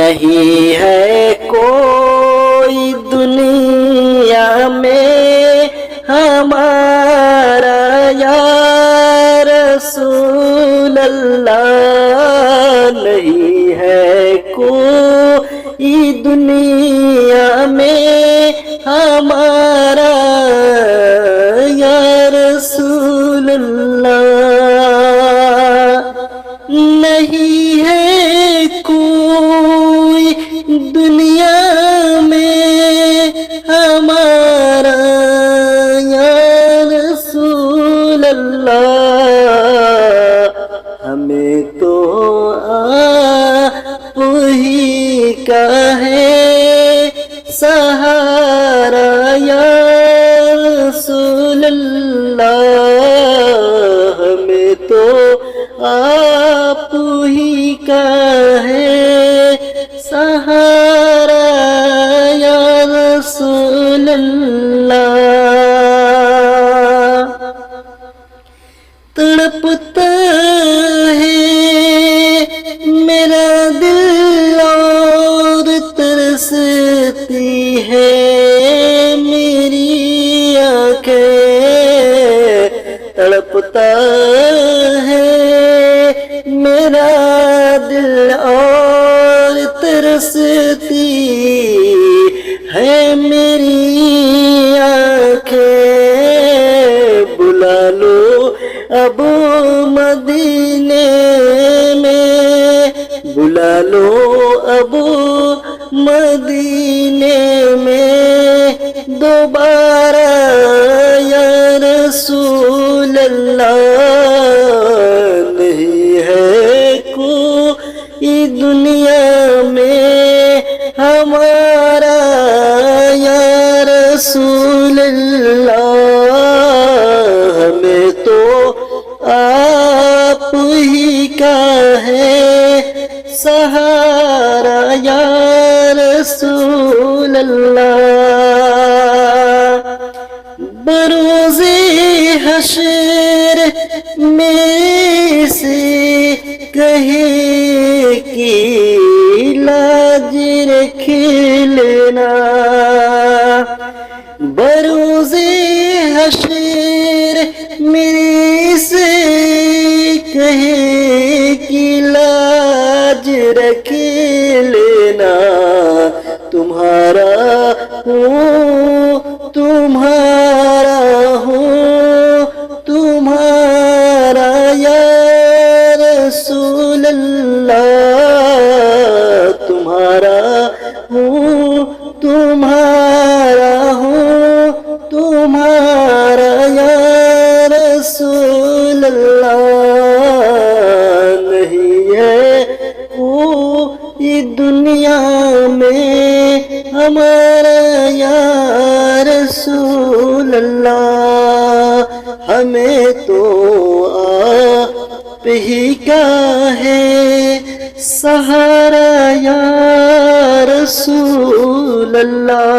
نہیں ہے کوئی دنیا میں ہمارا یا رسول اللہ، نہیں ہے کوئی دنیا میں ہمارا یا رسول اللہ، نہیں ہے کوئی دنیا میں ہمارا یا رسول اللہ، ہمیں تو آپ ہی کا ہے سہارا یا رسول اللہ، ہمیں تو آپ ہی کا ہے سہارا یا رسول اللہ۔ تڑپتا ہے میرا دل اور ترستی ہے میری آنکھیں، تڑپتا ہے میرا دل اور ترستی ہے میری آنکھیں، بلا لو اب مدینے میں، بلا لو اب مدینے میں دوبارہ یا رسول اللہ، نہیں ہے کوئی دنیا میں ہمارا یا رسول اللہ، ہمیں تو آپ ہی کا ہے سہارا یا رسول اللہ۔ بروز حشر میرے سے کہے کی لاج رکھ لینا، بروز حشر میرے سے کہے کی لاج رکھ لینا، تمہارا ہوں تمہارا ہوں تمہارا یا رسول اللہ، تمہارا ہوں تمہارا ہوں تمہارا یا رسول اللہ، نہیں ہے کوئی دنیا میں ہمارا یا رسول اللہ، ہمیں تو آپ ہی کا ہے سہارا یا رسول اللہ۔